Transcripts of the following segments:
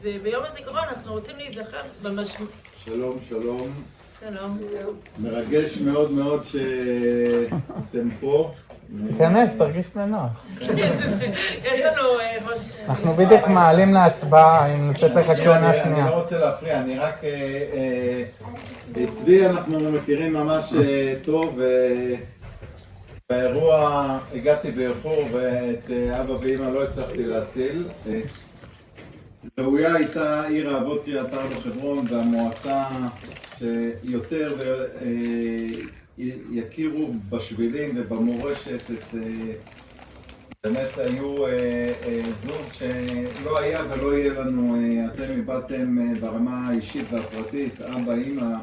וביום הזיכרון אנחנו רוצים להיזכר במשמעות. שלום, שלום. שלום. מרגש מאוד מאוד שאתם פה. תיכנס, תרגיש בנוח. יש לנו... אנחנו בדיוק מעלים להצבעה, אם נצאת לך כהונה שנייה. אני לא רוצה להפריע, אני רק... צבי אנחנו מכירים ממש טוב, באירוע הגעתי באיחור ואת אבא ואמא לא הצלחתי להציל. ראויה הייתה עיר האבות קריית ארבע חברון והמועצה שיותר יכירו בשבילים ובמורשת באמת היו זוג שלא היה ולא יהיה לנו. אתם איבדתם ברמה האישית והפרטית אבא, אמא,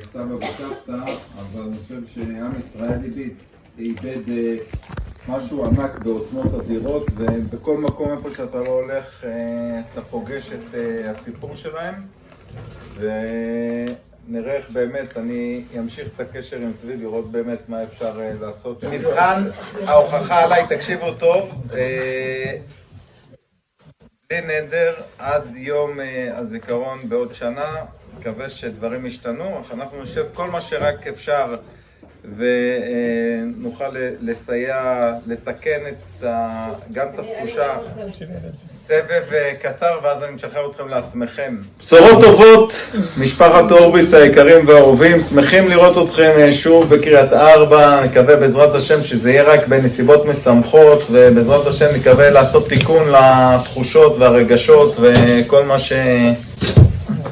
סבא וסבתא, אבל אני חושב שעם ישראל איבד משהו ענק בעוצמות אדירות, ובכל מקום איפה שאתה לא הולך אתה פוגש את הסיפור שלהם, ונראה איך באמת אני אמשיך את הקשר עם צבי לראות באמת מה אפשר לעשות. מבחן ההוכחה עליי, תקשיבו טוב, בלי נדר עד יום הזיכרון בעוד שנה, מקווה שדברים ישתנו, אנחנו נשב כל מה שרק אפשר ונוכל לסייע, לתקן גם את התחושה. סבב קצר ואז אני משחרר אתכם לעצמכם. בשורות טובות, משפחת הורוביץ היקרים והאהובים, שמחים לראות אתכם שוב בקריית ארבע. נקווה בעזרת השם שזה יהיה רק בנסיבות משמחות, ובעזרת השם נקווה לעשות תיקון לתחושות והרגשות, וכל מה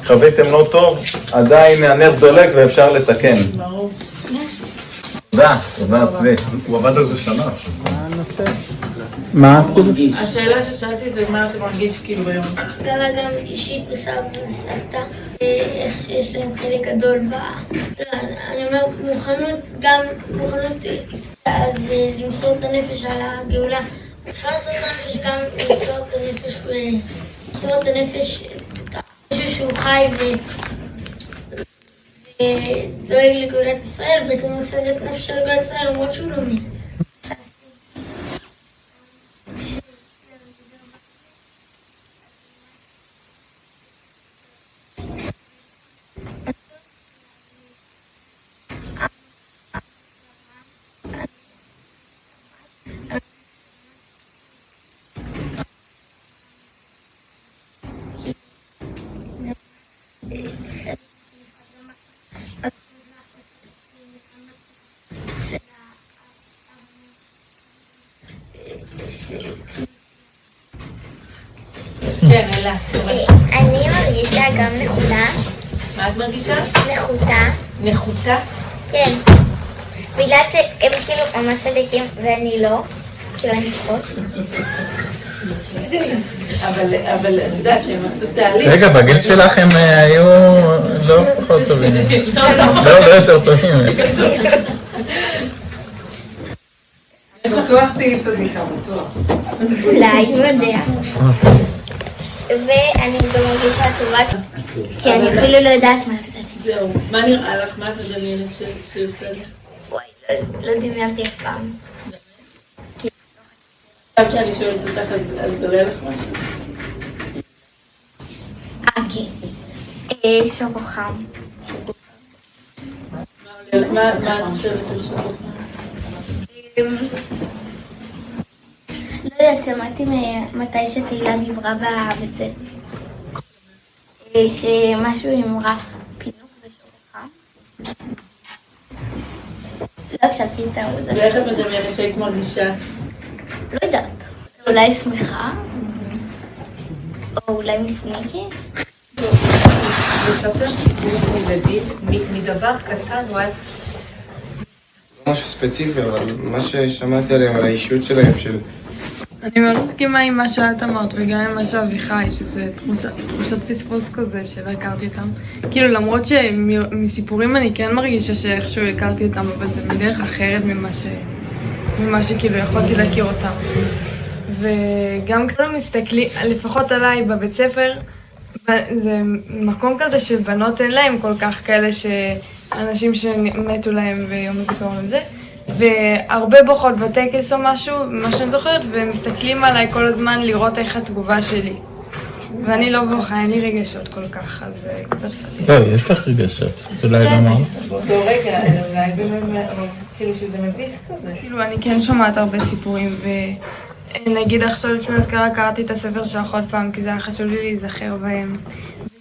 שחוויתם לא טוב עדיין הנר דולק ואפשר לתקן. תודה צבי. הוא עבד על זה שנה. מה הנושא? מה? השאלה ששאלתי זה מה אתה מרגיש כאילו ביום? גם אישית בסבתא וסבתא, איך יש להם חלק גדול אני אומר מוכנות, גם מוכנות אז למסור את הנפש על הגאולה. אפשר למסור את הנפש גם למסור את הנפש למסור את הנפש משהו שהוא חי ודואג לגאולת ישראל, בעצם מוסר את נפש של גאולת ישראל למרות שהוא לא מת. כן, אלה. אני מרגישה גם נחותה. מה את מרגישה? נחותה. נחותה? כן. בגלל שהם כאילו ממש צדיקים ואני לא. כאילו אני פחות. אבל את יודעת שהם עשו תהליך. רגע, בגיל שלך הם היו לא פחות טובים. לא יותר טובים. בטוח תהיי צדיקה, בטוח. אולי, לא יודע. ואני גם מרגישה עצובה, כי אני אפילו לא יודעת מה עושה. זהו. מה נראה לך? מה את מדמיינת שיוצא לך? וואי, לא דמיינתי אף פעם. עכשיו שאני שואלת אותך, אז עולה לך משהו? כן. שוקו חם. מה את חושבת על שוקו חם? לא יודעת, שמעתי מתי שתהילה דיברה בבית ספר. שמשהו אמרה פינוק ושוקו חם. לא הקשבתי את העבודה. ואיך את מדמיינת שהיית מרגישה? לא יודעת. אולי שמחה? או אולי מסנקת? לספר סיפור מילדים מדבר קטן ועד... משהו ספציפי, אבל מה ששמעתי עליהם, על האישיות שלהם, אני מאוד מסכימה עם מה שאת אמרת וגם עם מה שאביחי, שזה תחושת פספוס כזה שלא הכרתי אותם. כאילו למרות שמסיפורים אני כן מרגישה שאיכשהו הכרתי אותם, אבל זה בדרך אחרת ממה שכאילו יכולתי להכיר אותם. וגם כאילו מסתכלי, לפחות עליי בבית ספר, זה מקום כזה שבנות אין להם כל כך כאלה שאנשים שמתו להם ביום הזיכרון הזה. והרבה בוכות בטקס או משהו, מה שאני זוכרת, ומסתכלים עליי כל הזמן לראות איך התגובה שלי. ואני לא בוכה, אין לי רגשות כל כך, אז קצת... לא, יש לך רגשות, אז אולי לא אמרת. באותו רגע, אולי זה כאילו שזה מביך כזה. כאילו, אני כן שומעת הרבה סיפורים, ונגיד עכשיו לפני הזכרה קראתי את הספר שלך עוד פעם, כי זה היה חשוב לי להיזכר בהם.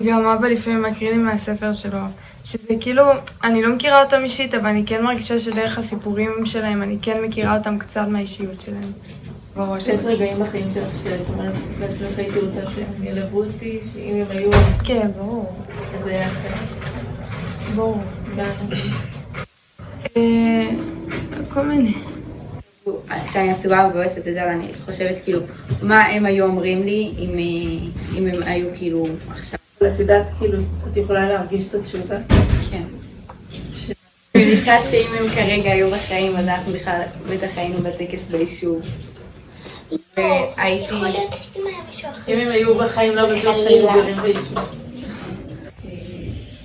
גם אבא לפעמים מקריא לי מהספר שלו, שזה כאילו, אני לא מכירה אותם אישית, אבל אני כן מרגישה שדרך הסיפורים שלהם, אני כן מכירה אותם קצת מהאישיות שלהם. יש רגעים בחיים שלך שאת אומרת, בעצמך הייתי רוצה שהם ילוו אותי, שאם הם היו... כן, ברור. אז זה היה אחר. ברור. כל מיני. כשאני עצובה ובועסת וזה, אני חושבת כאילו, מה הם היו אומרים לי אם הם היו כאילו עכשיו. את יודעת, כאילו, את יכולה להרגיש את התשובה? כן. אני מניחה שאם הם כרגע היו בחיים, אז אנחנו בכלל בטח היינו בטקס ביישוב. והייתי... יכול להיות אם היה מישהו אחר. אם הם היו בחיים, לא בטוח שהיו גרים ביישוב.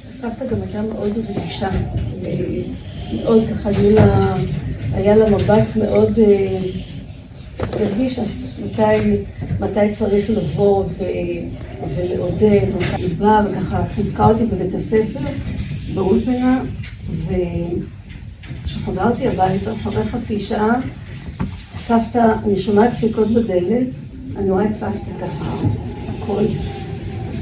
הסבתא גם הייתה מאוד רגישה, מאוד ככה, היה לה מבט מאוד הרגישה, מתי צריך לבוא ולעודד, היא באה וככה חיבקה אותי בבית הספר, באולפנה, וכשחזרתי הביתה, אחרי חצי שעה, סבתא, אני שומעת דפיקות בדלת, אני רואה את סבתא ככה,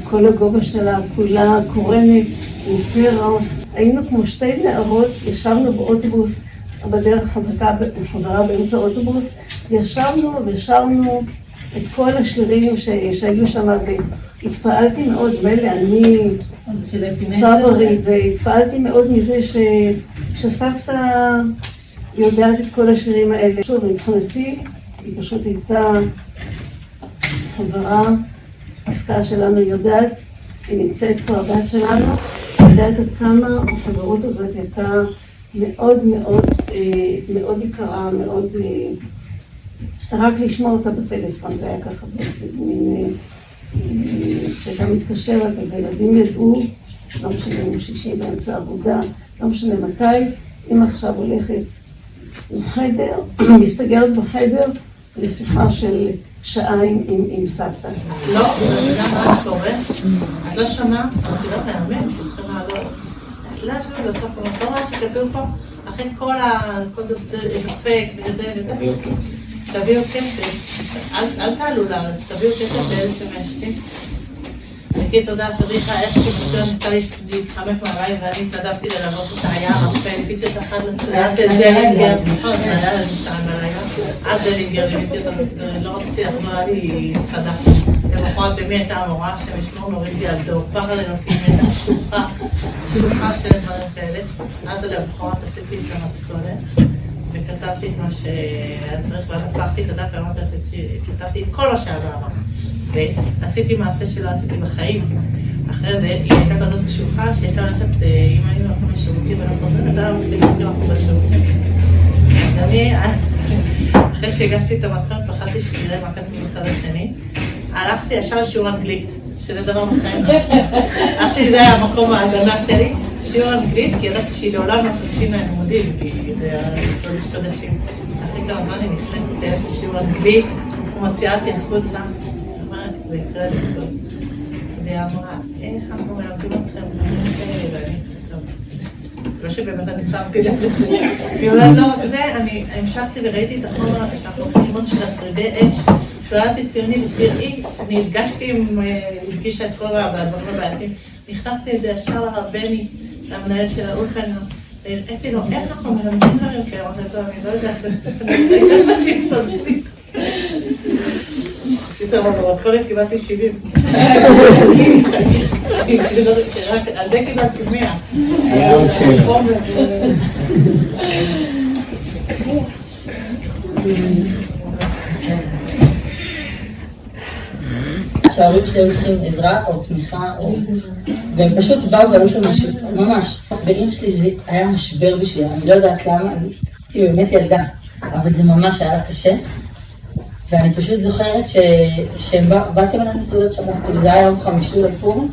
כל הגובה שלה, כולה קורנת, עם פרע. היינו כמו שתי נערות, ישבנו באוטובוס, בדרך חזרה באמצע האוטובוס, ישבנו ושרנו את כל השירים שהיו שם, והתפעלתי מאוד, מלא, אני צברית, והתפעלתי מאוד מזה שסבתא יודעת את כל השירים האלה. שוב, מבחינתי, היא פשוט הייתה חברה, עסקה שלנו יודעת, היא נמצאת פה, הבת שלנו, יודעת עד כמה החברות הזאת הייתה מאוד מאוד מאוד יקרה, מאוד... רק לשמוע אותה בטלפון, זה היה ככה, זה מין... כשהייתה מתקשרת, אז הילדים ידעו, לא משנה אם שישי באמצע עבודה, לא משנה מתי, אם עכשיו הולכת לחדר, מסתגרת בחדר לשיחה של שעה עם סבתא. לא, זה גם מה שקורה. את לא שמעה, את לא מאמן, את שמעה לא... את לא שמעה בסוף, כל מה שכתוב פה, אחרי כל הדפק וזה וזה, תביאו כסף, אל תעלו לארץ, תביאו כסף לאלה שמשקים. בקיצור, זה הפדיחה, איך שפצוע ניסתה להתחמק מהבית ואני התנדבתי ללוות אותה, היה הרבה, ליפיתי את אחד לצויית את זה לנגר, נכון, זה היה למשתיים בלילה, עד זה לנגר, ליפיתי אותה, לא רציתי לחזור, היה לי התחדה. למחרת במי הייתה המורה שמשמור נוריד לי על דור, פחד אלוקים, הייתה שוחה של דברים כאלה, אז למחרת עשיתי את המתכונת. וכתבתי את מה שהיה צריך, ואז הפכתי, כתבתי את כל מה שהיה בעבר. ועשיתי מעשה שלא עשיתי בחיים. אחרי זה, היא הייתה כזאת קשוחה, שהייתה הולכת, אם היינו אנחנו בשירותים, ואנחנו עושים את השירותים אנחנו בשירותים. אז אני, אחרי שהגשתי את המתכונת, פחדתי שתראה מה כתבתי בצד השני. הלכתי ישר לשיעור אנגלית, שזה דבר בחיים. הלכתי, זה היה המקום ההגנה שלי. שיעור אנגלית, כי ידעתי שהיא לעולם לא תקצינה לימודים, כי זה היה קודש קודשים. אחרי כמה זמן היא נכנסת לילד לשיעור אנגלית, ומוציאה אותי החוצה. אמרת, זה יקרה לי טוב. והיא אמרה, איך אנחנו מלמדים אתכם? ואני טוב. לא שבאמת אני שמתי לב לזה. היא אומרת, לא, זה, אני המשכתי וראיתי את החומר שאנחנו חשבון של השרידי אש, שואלתי ציוני, ותראי, אני הדגישה את כל הדברים הבעייתים. נכנסתי את זה ישר לרבני, למנהל של האולפנה, והראיתי לו, איך אנחנו מלמדים דברים כאלה? אמרתי לו, אני לא יודעת, אני לא מתאים תרבותית. קיצר, במתכונת קיבלתי 70. על זה קיבלתי 100. שההורים שלי היו צריכים עזרה או תמיכה, והם פשוט באו והיו שם משהו, ממש. ואמא שלי זה היה משבר בשבילה, אני לא יודעת למה, הייתי באמת ילדה, אבל זה ממש היה לה קשה. ואני פשוט זוכרת שבאתי אליהם לסעודת שבת, זה היה יום חמישי לפורים,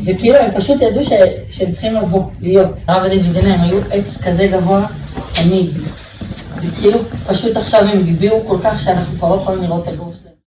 וכאילו הם פשוט ידעו שהם צריכים לבוא, להיות. הרב ודוידנה, הם היו עץ כזה גבוה, תמיד. וכאילו פשוט עכשיו הם הביעו כל כך שאנחנו כבר לא יכולים לראות את הגוף.